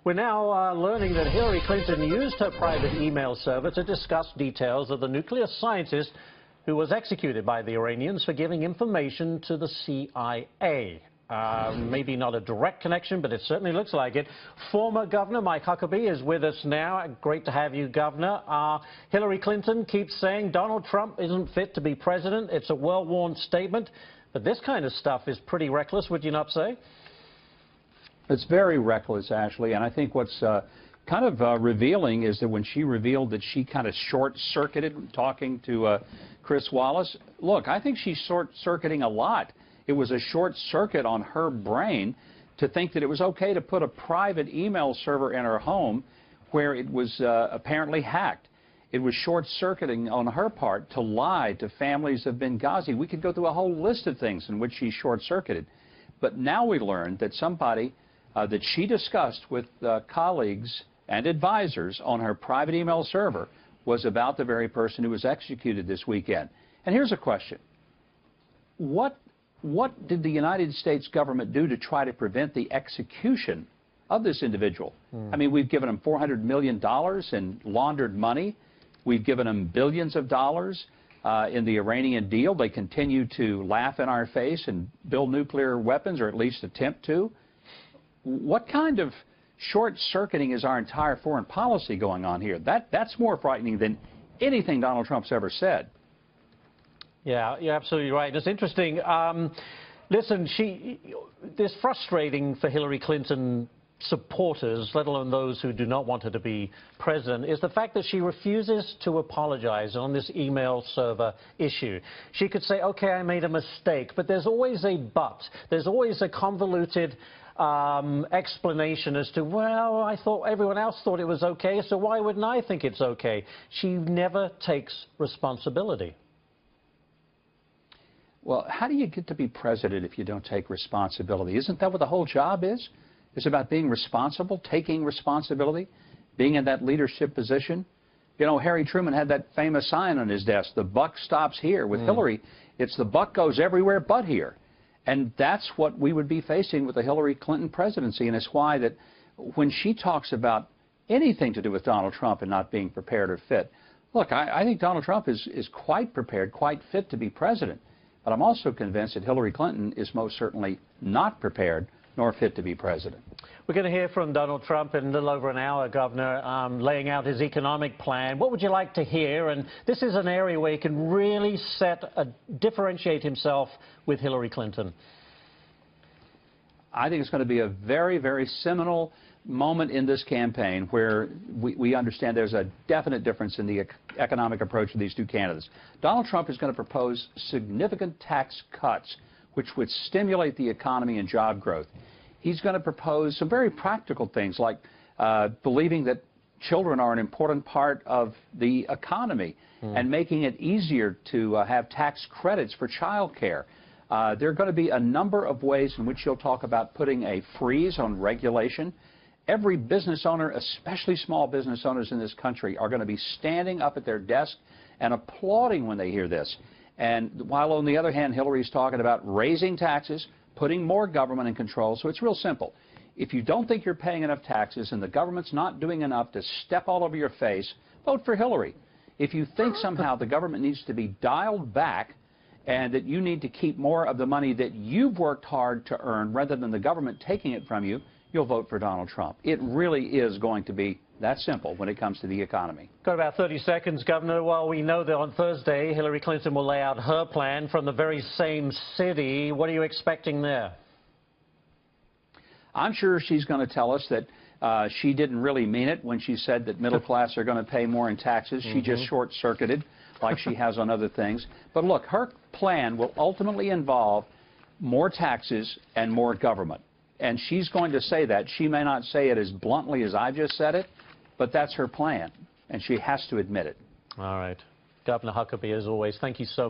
We're now learning that Hillary Clinton used her private email server to discuss details of the nuclear scientist who was executed by the Iranians for giving information to the CIA. Maybe not a direct connection, but it certainly looks like it. Former Governor Mike Huckabee is with us now. Great to have you, Governor. Hillary Clinton keeps saying Donald Trump isn't fit to be president. It's a well-worn statement. But this kind of stuff is pretty reckless, would you not say? It's very reckless, Ashley, and I think what's kind of revealing is that when she revealed that she kind of short-circuited talking to Chris Wallace, look, I think she's short-circuiting a lot. It was a short circuit on her brain to think that it was okay to put a private email server in her home where it was apparently hacked. It was short-circuiting on her part to lie to families of Benghazi. We could go through a whole list of things in which she short-circuited. But now we learned that somebody that she discussed with colleagues and advisors on her private email server was about the very person who was executed this weekend. And here's a question. What did the United States government do to try to prevent the execution of this individual? I mean, we've given him $400 million in laundered money. We've given him billions of dollars in the Iranian deal. They continue to laugh in our face and build nuclear weapons, or at least attempt to. What kind of short-circuiting is our entire foreign policy going on here? That's more frightening than anything Donald Trump's ever said. Yeah, you're absolutely right. It's interesting. Listen, it's frustrating for Hillary Clinton supporters, let alone those who do not want her to be president, is the fact that she refuses to apologize on this email server issue. She could say, okay, I made a mistake, but there's always a but. There's always a convoluted explanation as to, well, I thought everyone else thought it was okay, so why wouldn't I think it's okay? She never takes responsibility. Well, how do you get to be president if you don't take responsibility? Isn't that what the whole job is? It's about being responsible, taking responsibility, being in that leadership position. You know, Harry Truman had that famous sign on his desk, the buck stops here. With Hillary, it's the buck goes everywhere but here. And that's what we would be facing with the Hillary Clinton presidency. And it's why that when she talks about anything to do with Donald Trump and not being prepared or fit, look, I think Donald Trump is quite prepared, quite fit to be president. But I'm also convinced that Hillary Clinton is most certainly not prepared nor fit to be president. We're going to hear from Donald Trump in a little over an hour, Governor, laying out his economic plan. What would you like to hear? And this is an area where he can really differentiate himself with Hillary Clinton. I think it's going to be a very, very seminal moment in this campaign where we understand there's a definite difference in the economic approach of these two candidates. Donald Trump is going to propose significant tax cuts which would stimulate the economy and job growth. He's going to propose some very practical things like believing that children are an important part of the economy and making it easier to have tax credits for child care. There are going to be a number of ways in which he'll talk about putting a freeze on regulation. Every business owner, especially small business owners in this country, are going to be standing up at their desk and applauding when they hear this. And while on the other hand, Hillary's talking about raising taxes, putting more government in control. So it's real simple. If you don't think you're paying enough taxes and the government's not doing enough to step all over your face, vote for Hillary. If you think somehow the government needs to be dialed back and that you need to keep more of the money that you've worked hard to earn rather than the government taking it from you, you'll vote for Donald Trump. It really is going to be that simple when it comes to the economy. Got about 30 seconds, Governor. Well, we know that on Thursday, Hillary Clinton will lay out her plan from the very same city. What are you expecting there? I'm sure she's going to tell us that she didn't really mean it when she said that middle class are going to pay more in taxes. She just short-circuited like she has on other things. But look, her plan will ultimately involve more taxes and more government. And she's going to say that. She may not say it as bluntly as I just said it, but that's her plan, and she has to admit it. All right. Governor Huckabee, as always, thank you so much.